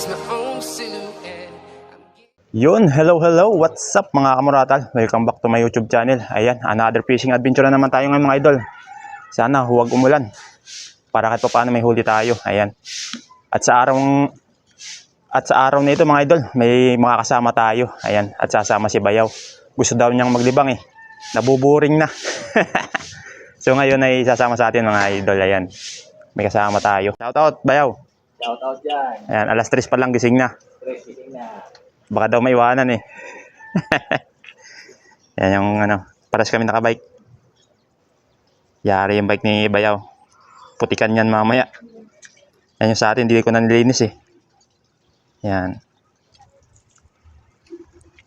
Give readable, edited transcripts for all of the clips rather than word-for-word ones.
my own silhouette. Yun, hello, what's up mga kamuratal? Welcome back to my YouTube channel. Ayan, another fishing adventure na naman tayo ngayon mga idol. Sana huwag umulan para kahit paano may huli tayo. Ayan. At sa araw na ito mga idol, may mga kasama tayo. Ayan, at sasama si Bayaw. Gusto daw niyang maglibang eh. Nabuburing na. So ngayon ay sasama sa atin mga idol. Ayan, may kasama tayo. Shout out Bayaw. Shout out dyan. Ayan, alas 3 pa lang gising na. Gising na. Baka daw maiwanan eh. Yan yung ano, paras kami nakabike. Yari yung bike ni Bayaw. Putikan yan mamaya. Yan yung sa atin, hindi ko na nilinis eh. Yan.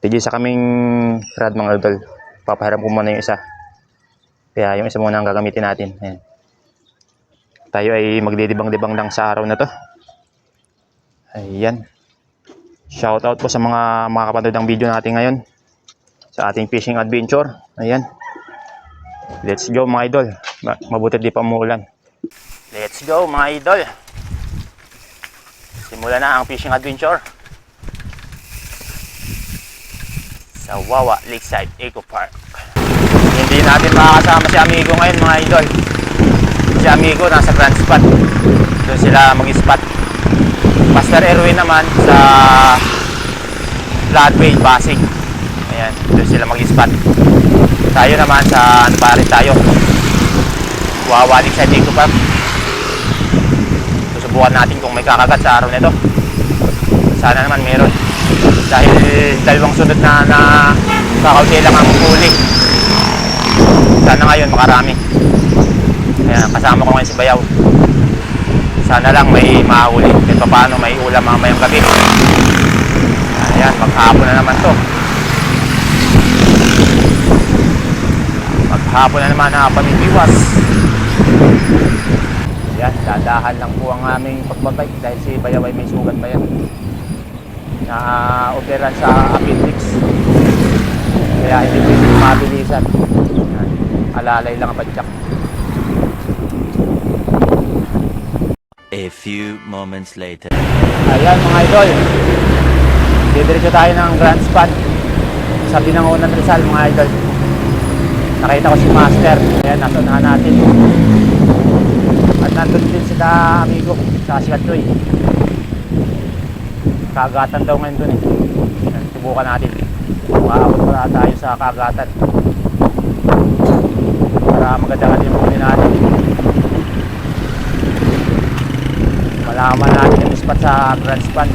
Tigil sa kaming rad mga idol. Papahiram ko muna yung isa. Kaya yung isa muna ang gagamitin natin. Yan. Tayo ay magdidibang-dibang lang sa araw na to. Ayan. Shoutout po sa mga makakapanood ng video natin ngayon sa ating fishing adventure. Ayan. Let's go mga idol. Mabuti di pa umuulan. Let's go mga idol. Simula na ang fishing adventure sa Wawa Lakeside Eco Park. Hindi natin makakasama si Amigo ngayon mga idol. Si Amigo nasa Grand Spot. Doon sila mag-spot. Master Erwin naman sa Flatway, Pasig. Ayan, doon sila mag-spot. Tayo naman sa ano pa rin tayo, Wawa Lakeside Eco Park. Susubukan natin kung may kakagat sa araw nito. Sana naman meron. Dahil dalawang sunod na kakaunti lang ang huli. Sana ngayon makarami. Ayan, kasama ko ngayon si Bayaw. Sana lang may mahuli. Kahit paano may ulam mamayang gabi. Ayan, maghapon na naman to. Maghapon na naman na pamitiwas. Ayan, dadahan lang po ang aming pagbabike dahil si Bayaw ay may sugat pa yan. Na-operan sa appendix. Kaya hindi pwede mabilisan. Ayan, alalay lang ang padyak. A few moments later. Ayan mga idol, didiretso tayo ng Grand Spot sa Binangonan Rizal mga idol. Nakita ko si Master. Ayan, nasa unahan natin. At nandun din sila Amigo sa Sikatoy. Kagatan daw ngayon dun eh. Ayan, subukan natin. Makaabot pala tayo sa kagatan para magandang yung huli natin. Malaman natin yung spot sa Grand Span.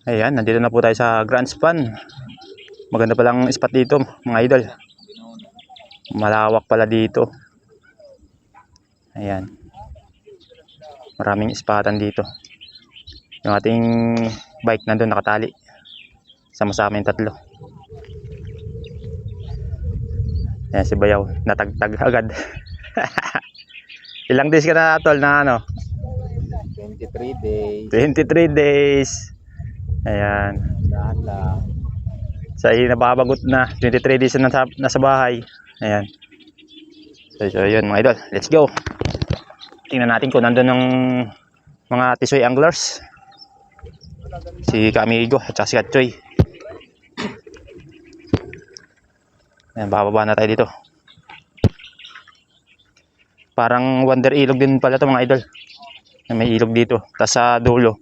Ayan, nandito na po tayo sa Grand Span. Maganda palang spot dito mga idol. Malawak pala dito. Ayan. Maraming spatan dito. Yung ating bike nandun nakatali. Sama-sama yung tatlo. Ayan si Bayaw, natagtag agad. Ilang days ka na tol na ano? 23 days. 23 days. Ayan. Dahan lang. Sa nababagot na 23 days na nasa bahay. Ayan. So yun mga idol, let's go. Tingnan natin kung nandun ng mga tisoy anglers. Si Kamigo at saka si Katchoy. Ayan, bababa na tayo dito. Parang Wonder Ilog din pala ito mga idol. May ilog dito. Tapos sa dulo,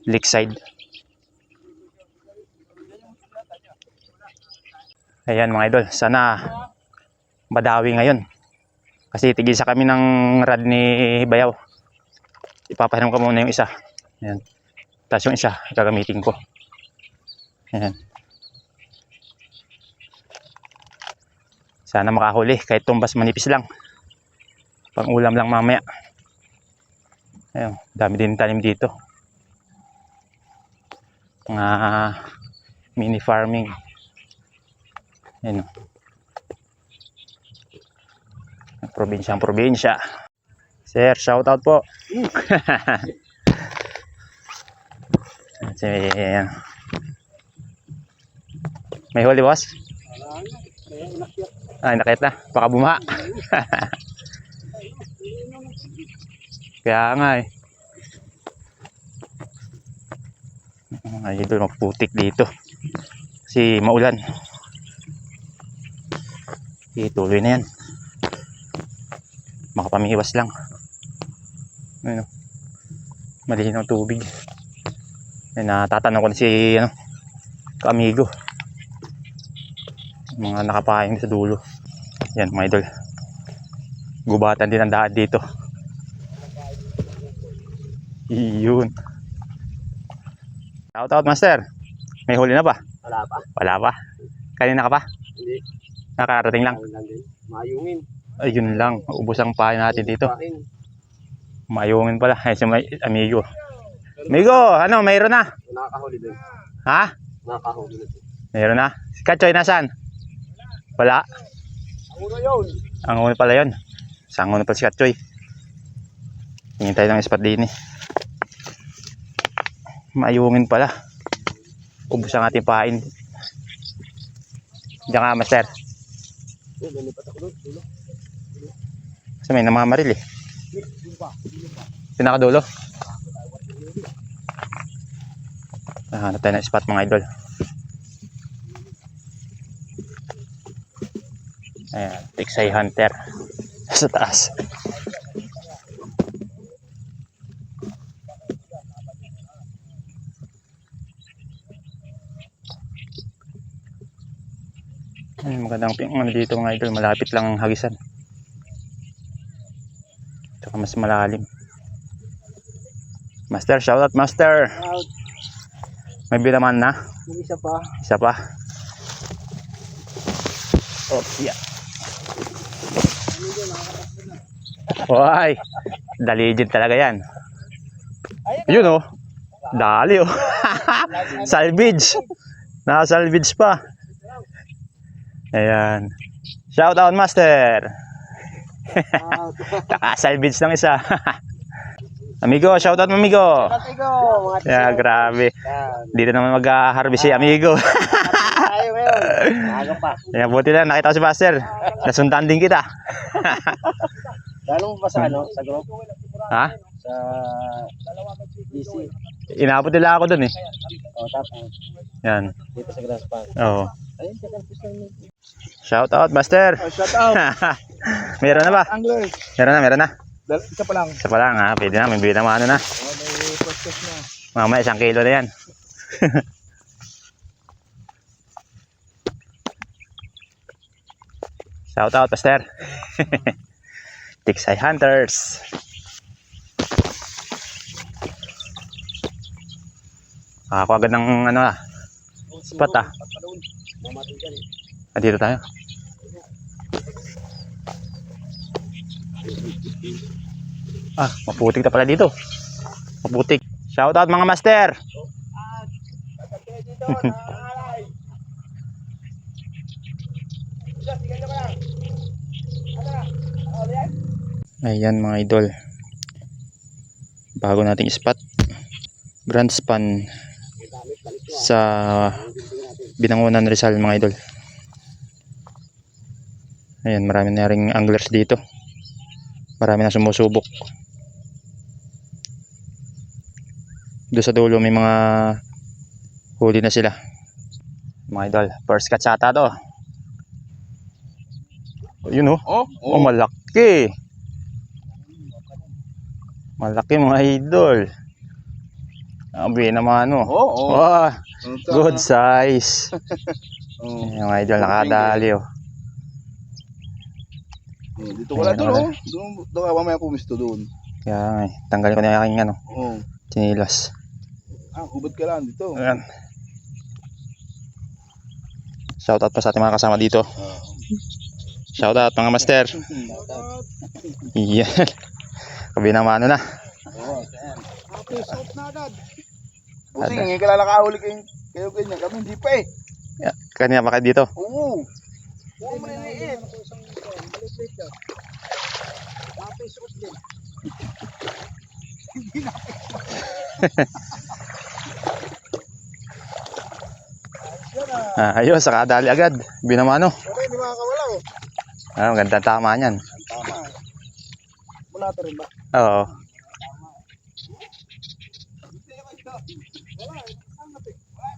Lakeside. Ayan mga idol. Sana madawi ngayon. Kasi tigil sa kami ng rad ni Bayaw. Ipapahiram ko muna yung isa. Ayan. Tapos yung isa, gagamitin ko. Ayan. Sana makahuli. Kahit tumbas manipis lang. Pang ulam lang mamaya. Ayun, dami din tanim dito. Mga mini farming. Ayun. Probinsya. Sir, shout out po. Ayan. May huli boss? Ay, nakita na. Baka bumaha. Kaya nga eh. Mga idol, magputik dito. Kasi maulan. Ituloy na yan. Makapamiwas lang. Ano, malinaw ang tubig. Natatanong ko na si kaamigo. Mga nakapahing sa dulo. Yan mga idol. Gubatan din ang daan dito. Iyon. Shout out master. May huli na ba? Wala pa. Wala pa. Kanina ka pa? Hindi. Nakarating lang. Mayungin. Ayun lang. Ubos ang pahay natin dito. Pain. Mayungin pala. Ay, si amigo. Amigo, ano? Mayroon na. Nakakahuli din. Ha? Nakakahuli din. Mayroon na. Si Katchoy nasaan? Wala. Ang ulo yun. Ang una pala yun. Isang una pala si Katchoy. Tingin tayo ng spot din eh. Mayungin pala. Ubos ang ating pain. Diyan ka master. Lilipat ako doon. Kasi may namamaril eh. Pinakadulo. Hanap tayo ng spot mga idol. Ayan, Tiksay Hunter. Sa taas. Ay, magandang ano dito mga idol. Malapit lang ang hagisan. Tsaka mas malalim. Master, shoutout master. Out. May binaman na. Yung isa pa. Isa pa. Oh, yeah. Hoy, daligid talaga yan. Yun oh. Dali oh. Salvage. Naka-salvage pa. Ayan. Shout out master. Naka-salvage ng isa. Amigo, shout out amigo. Katigo. Yeah, grabe. Dito naman mag-harvest si amigo. Tayo ngayon. Maaga pa. Kaya buti lang, nakita ko si master. Nasundan din kita. Lalo mo pa sa ano? Sa group? Ha? Sa DC. Inabot nila ako dun eh. O tapos. Yan. Dito sa Grass Park. Oo. Ayun, sa campus namin. Shout out master. Shout out. Meron na ba? Angler. Meron na. Isa pa lang. Isa pa lang ha. Pwede na. May bili na ano na. May process na. Mamaya 1 kilo na yan. Shout out master. Tiksay Hunters. Ako agad ng ano spot ah. Dito tayo. Maputik na pala dito. Maputik. Shout out mga master. Ayan mga idol. Bago nating spot. Grand span sa Binangonan Rizal mga idol. Ayan, marami na ring anglers dito. Marami na sumusubok. Doon sa dulo may mga huli na sila. Mga idol, first catch ata to. Yun oh. Oh, malaki. Malaki mga idol. Abi naman oh. Wow, good size. Yung mga idol nakadali oh. Dito wala doon, oh. Doon mamaya pumisto doon. Kaya nga tanggalin ko na yung aking ano, chinilas. Hubad ka lang dito. Ayan. Shoutout pa sa ating mga kasama dito. Shoutout mga master. Yan. Kabinamano na. Busing, ngayon ka lang nakahuli kayo ganyan. Kami hindi pa eh. Kanina pa kayo dito. Oo. Oo, maliliit. Ayun, sakadali agad. Binamano. Okay, hindi makakawala oh. Maganda tama niyan. Tama. Mula ito rin ba? Oo.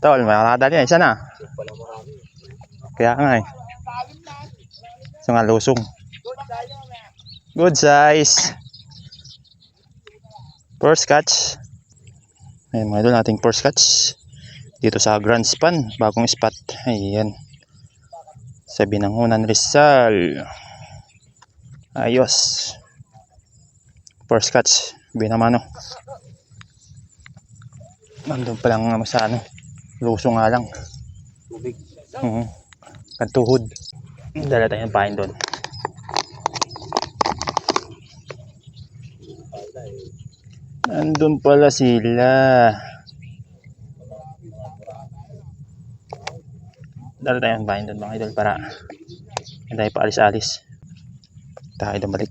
Tol, may nakadali na. Isa na. Kaya nga eh. So nga, lusong. Good size. First catch. Ayan mga idol, ating first catch. Dito sa Grand Span, bagong spot. Ayan. Sa Binangonan, Rizal. Ayos. First catch. Binamano. Nandun pa lang sa ano. Lusong nga lang. Tubig. Kantuhod. Dala tayo ng pain doon. Nandun pala sila. Dala tayo ng pain doon mga idol para hindi tayo paalis-alis. Tayo doon balik.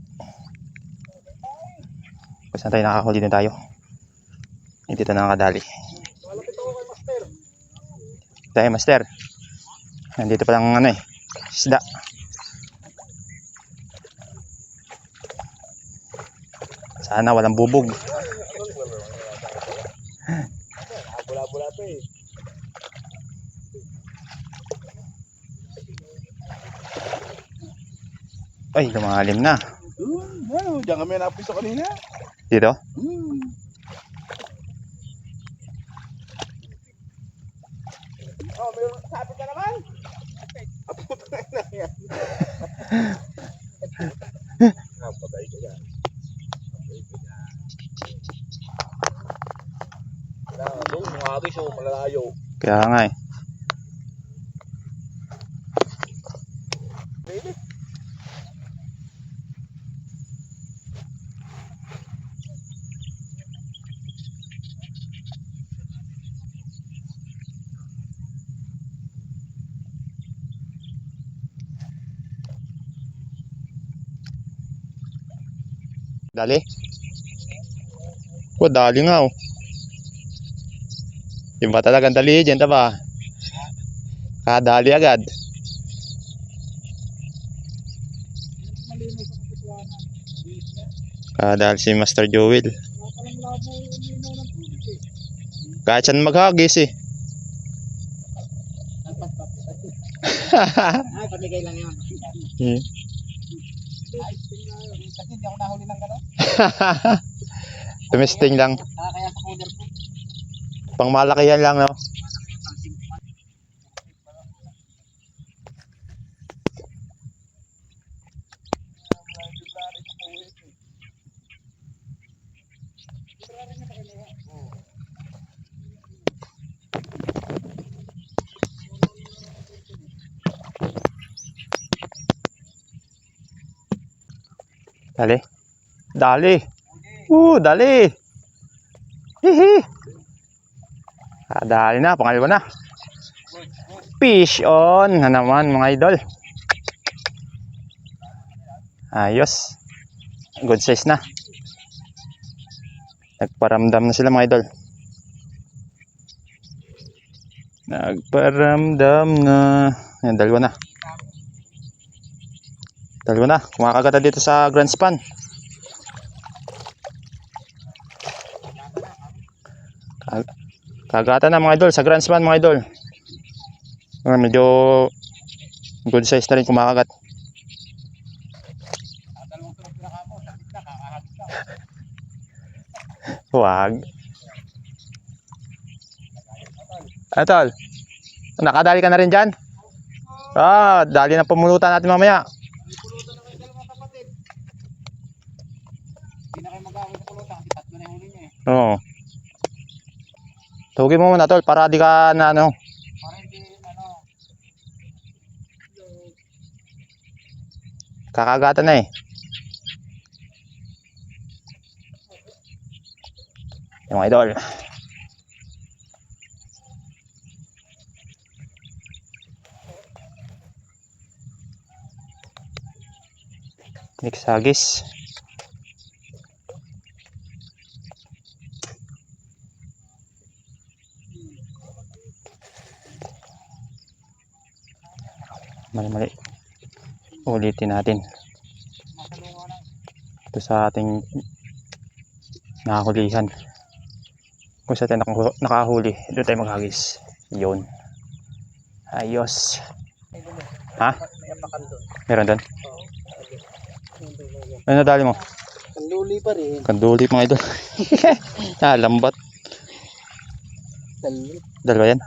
Kung saan tayo nakakahuli din tayo. Hindi tayo nakakadali. Tayo master. Nandito pa lang ano eh. Isda. Sana walang bubog. Bula-bula to eh. Ay, lumalim na. Ano, diyan kami napiso kanina. Dito? Oh, mayroon sabi ka naman. Aputo na yan. Napatay ka yan. Doon, mga agis yung malalayo. Kaya nga eh. Dali. Oh, dali nga oh. Yung ba talagang dali dyan, ba? Kadali agad. Kadali si Master Joel. Kahit saan maghagis eh. Ay, pamigay lang yun. Kasi hindi ako nahuli ng gano'n. Tumisting lang. Kaya sa cooler po. Pang malakihan lang, no? Dali. Dali. Dali. Hihi. Dali na, pangalawa na. Fish on na naman mga idol. Ayos. Good size na. Nagparamdam na sila mga idol. Nagparamdam na. Ayan, dalawa na. Dalawa na. Kumakagata dito sa Grand Span. Kagata na mga idol sa Grand Span mga idol. Medyo good size na rin kumakagat. Huwag. Tol, nakadali ka na rin dyan? Dali na pumulutan natin mamaya. Hindi na kayo mag-away sa pulutan kasi tatlo na yung huli niya eh. Oo. Tugin mo muna tol para di ka na ano. Para hindi ano. Kakagatan na eh. Yung mga idol. Next hagis. Mali. Ulitin natin. Ito sa ating nakakulihan. Kung saan tayo nakahuli, doon tayo maghagis. Yun. Ayos. Ha? May apakan doon. Meron doon? Ano nadali mo? Ang luli pa rin. Kanduli mga idol. Lambat. Dali. Dalawa yan.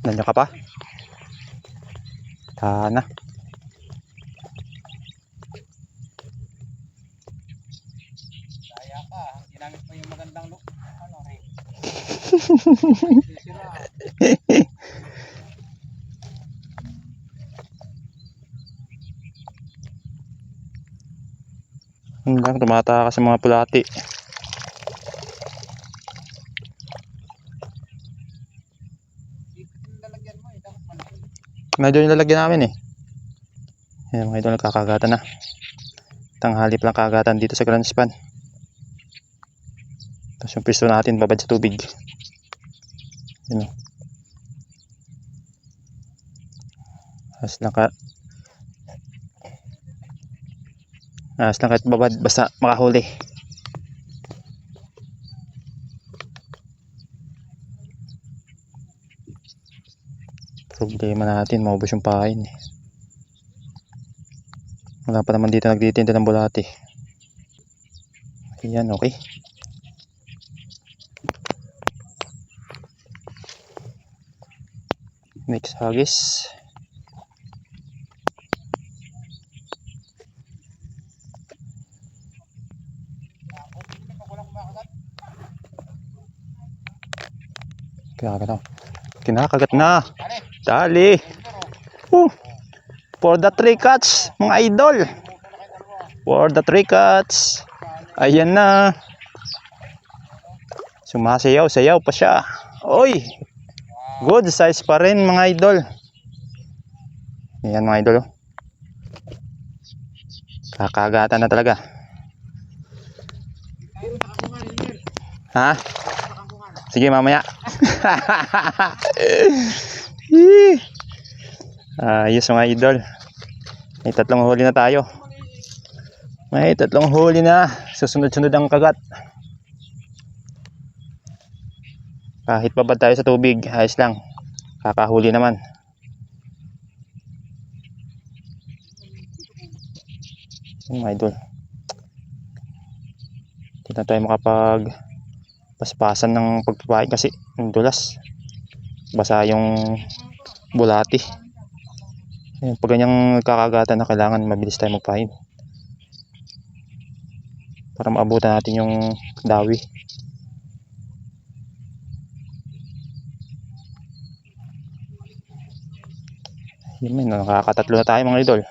Nandiyan ka pa? Tana. Kaya ka. Ginamit mo yung magandang look. Ano rin? Ang lang, tumatakas sa mga pulati. Lalagyan mo eh. Dapat malaki. Medyo yung lalagyan namin eh. Ayan mga idol, nagkakagatan na. Tanghali pa lang kagatan dito sa Grand Span. Tapos yung pisto natin babad sa tubig. Yun o. Ayos lang kahit babad basta makahuli. Problema natin, maubos yung pain eh. Wala pa naman dito nagtitinda ng bulati. Ayan, okay. Next hagis. Kinakagat na. Dali. For the 3 cuts, mga idol. For the 3 cuts. Ayan na. Sumasayaw-sayaw pa siya. Oy. Good size pa rin mga idol. Ayan mga idol. Kakagatan na talaga. Ha? Sige mamaya. Ayos mga idol. May 3 huli na tayo. May 3 huli na. Susunod-sunod ang kagat. Kahit babad tayo sa tubig, ayos lang. Kakahuli naman. Mga idol. Hindi na tayo makapag paspasan ng pagpapain kasi ang dulas. Basa yung bulati. Ayan, pag ganyang kakagatan na kailangan mabilis tayo magpain. Para maabutan natin yung dawi. Yun, nakakatatlo na tayo mga idol.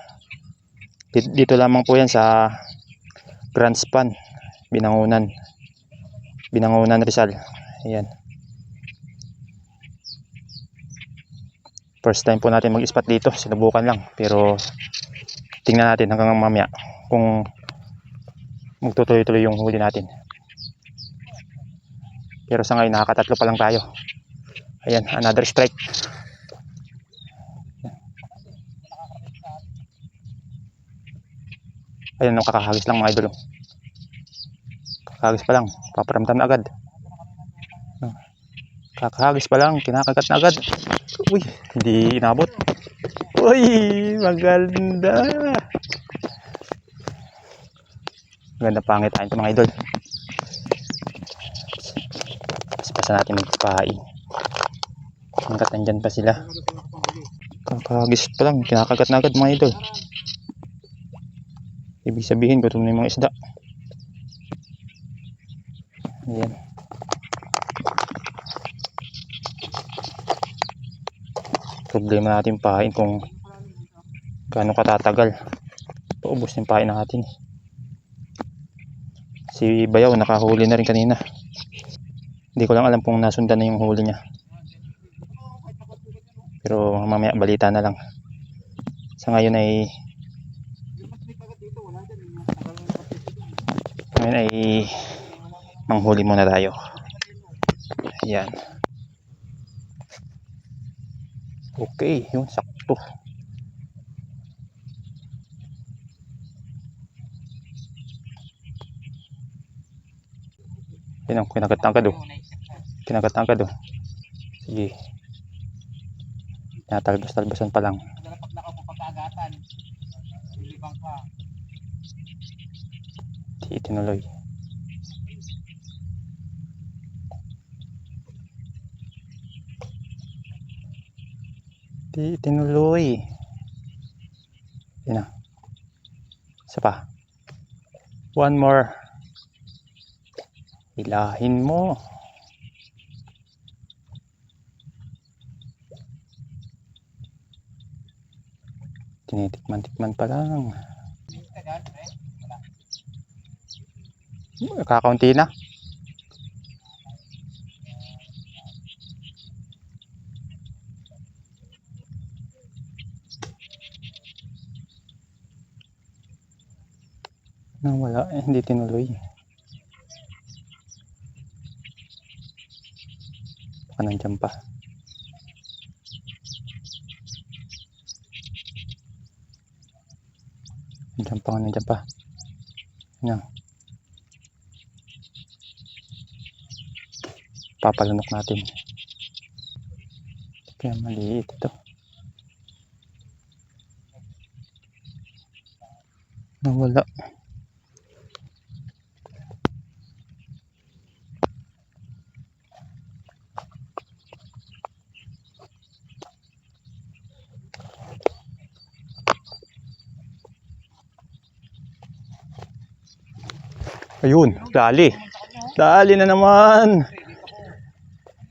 Dito lamang po yan sa Grand Span, Binangonan Rizal. Ayan. First time po natin mag-spot dito, sinubukan lang. Pero tingnan natin hanggang mamaya kung magtutuloy-tuloy yung huli natin. Pero sa ngayon nakakatatlo pa lang tayo. Ayan, another strike. Ayan, no, kakahagis lang mga idol. Kakahagis pa lang, paparamdam na agad. Kakahagis pa lang, kinakagat na agad. Uy, hindi inabot. Uy, maganda. Maganda pangitain ito mga idol. Paspasa natin magpapain. Hanggat nandyan pa sila. Kakahagis pa lang, kinakagat na agad mga idol. Ibig sabihin, gutom na yung mga isda. Ayan. Problema natin pain kung gaano katatagal. Paubos yung pain natin. Si Bayaw nakahuli na rin kanina. Hindi ko lang alam kung nasundan na yung huli niya. Pero mamaya balita na lang. Sa ngayon ay manghuli muna tayo. Ayan. Okay, yun sakto. Yun ang kinagat-tangkad oh. Kinagat-tangkad oh. Sige. Natalbos-talbosan pa lang. Pag nakaupo pagkaagatan, ilibang ka. Di tinuloy. Di tinuloy. Yun na. Isa pa. One more. Hilahin mo. Tinitikman-tikman pa lang. Kakaunti na. Wala, hindi tinuloy. Baka nandiyan pa. Nandiyan pa. Yan. Papalunok natin. Kaya maliit ito. Nawala. Ayun, dali. Dali na naman.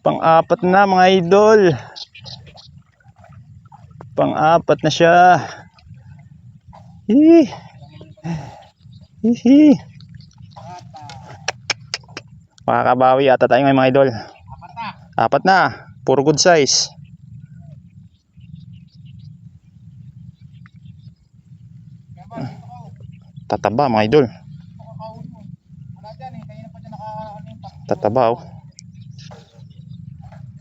Pang-apat na mga idol. Pang-apat na siya. Hihi. Hihi. Makakabawi ata tayo ngayon mga idol. Apat na. Puro good size. Tataba mga idol. Tataba oh.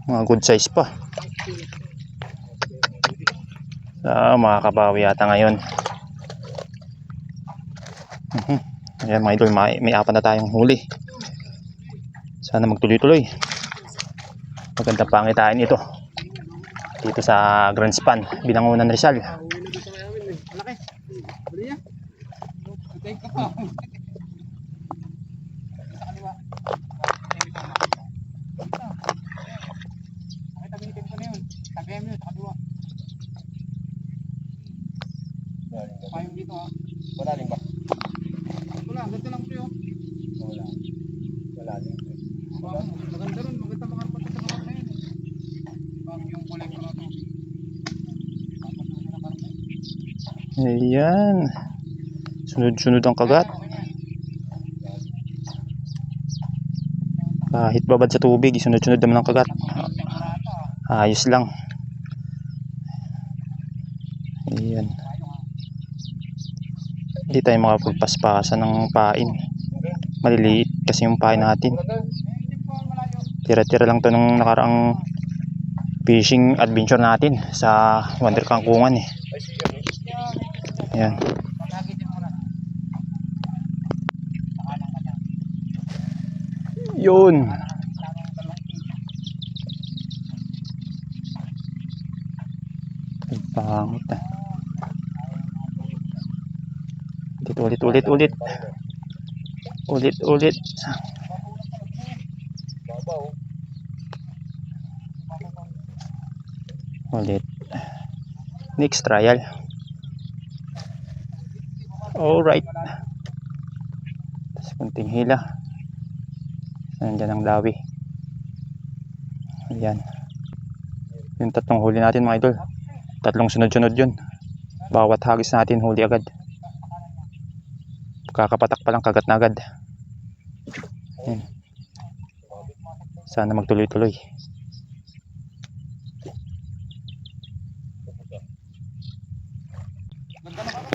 Mga good size pa. Makakabawi yata ngayon. Ayan mga idol, may apat na tayong huli. Sana magtuloy-tuloy. Magandang pangitain ito dito sa Grand Span, Binangonan, Rizal. Malaki. Bali niya. Thank you pa. Sa kaliwa. Nakita binitin ko na yun. Tabihan mo yun sa kaliwa. Payong dito ha. Wala rin ba? Wala, ganda lang siya. Wala. Wala rin. Maganda rin, maganda mga arpat sa mga na yun. Yung kulay ko na ito. Ayan. Sunod-sunod ang kagat. Kahit babad sa tubig, sunod-sunod naman ang kagat. Ayos lang. Ayan. Hindi tayo makapagpaspasan ng pain. Maliliit kasi yung pain natin. Tira-tira lang to nung nakaraang fishing adventure natin sa Wonder Kangkungan eh. Ayan. Yun. Ay, pangit na. Ulit. Ulit. Ulit. Next trial. Alright. Tapos kunting hila. Nandiyan ang lawi. Ayan. Yung tatlong huli natin mga idol. Tatlong sunod-sunod yun. Bawat hagis natin huli agad. Kakapatak pa lang kagat na agad. Ayan. Sana magtuloy-tuloy.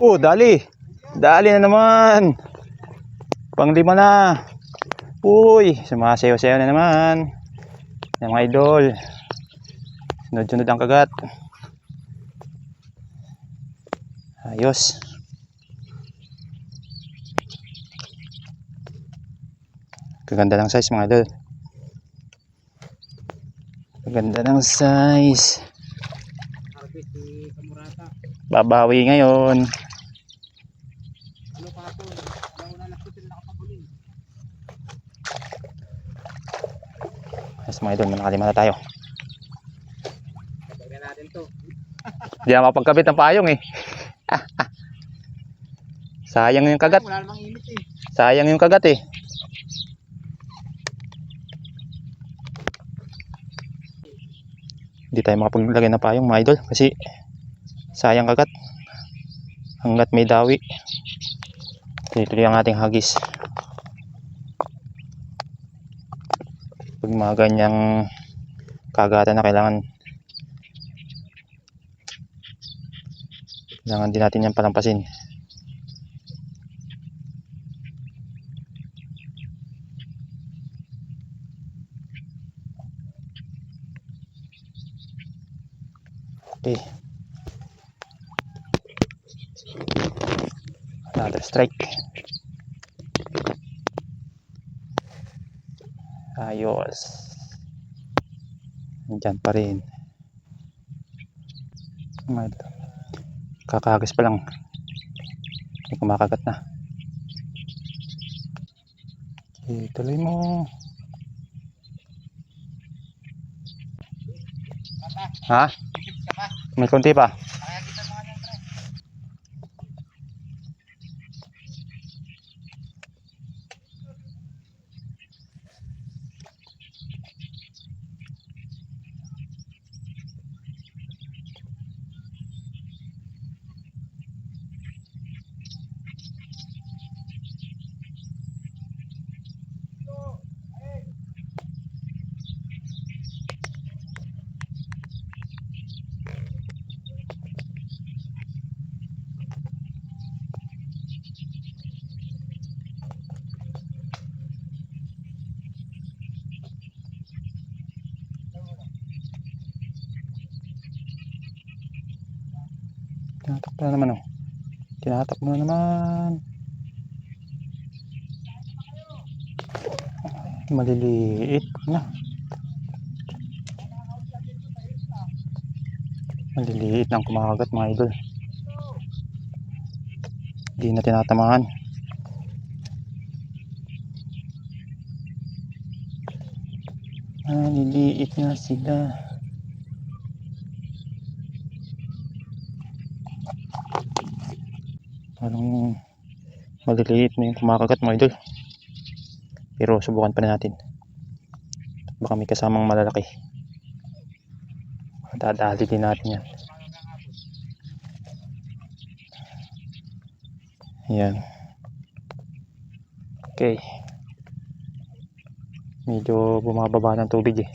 Oh, dali. Dali na naman. Pang-5 na. Uy, sumasayaw-sayaw na naman. Yung mga idol. Sunod-sunod ang kagat. Ayos. Kaganda ng size mga idol. Kaganda ng size. Harvest si Kamurata. Babawi ngayon. Ano pa ito? Nauna lang ito sila nakapaguli. Yes mga idol, nakalima na tayo. Sabay natin to. Hindi na mapagkabit ng payong eh. Sayang yung kagat. Wala namang init eh. Sayang yung kagat eh. Hindi tayo makapaglagay ng payong mga idol kasi sayang kagat. Hanggat may dawi. Tuloy ang ating hagis. Pag mga ganyang kagatan na kailangan din natin yan palampasin. Okay. Another strike. Ayos. Diyan pa rin. Kakagis pa lang. May kumakagat na. Okay, tuloy mo. Ha? May konti pa. Tinatak na naman oh. Tinatak mo na naman. Maliliit na. Maliliit ng kumakagat mga idol. Hindi na tinatamaan. Maliliit na sila. Parang maliliit na yung kumakagat mga idol. Pero subukan pa natin. Baka may kasamang malalaki. Dadali din natin yan. Yan. Okay. Medyo bumababa ng tubig eh.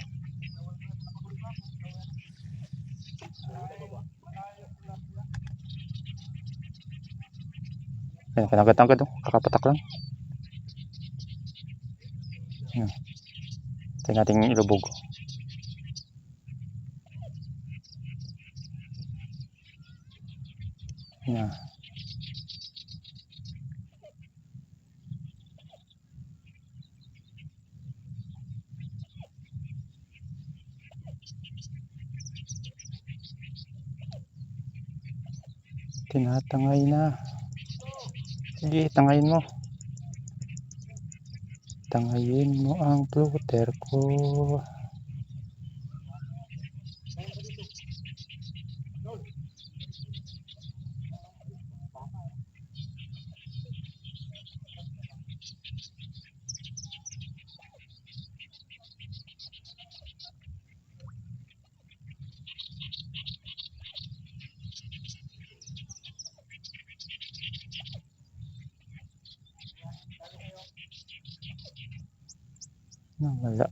Yan, kanagat-agad oh. Kakapatak lang. Yan. Ito natin ilubog. Yan. Tinatangay na. Sige, tangayin mo. Tangayin mo ang floater ko. Wala.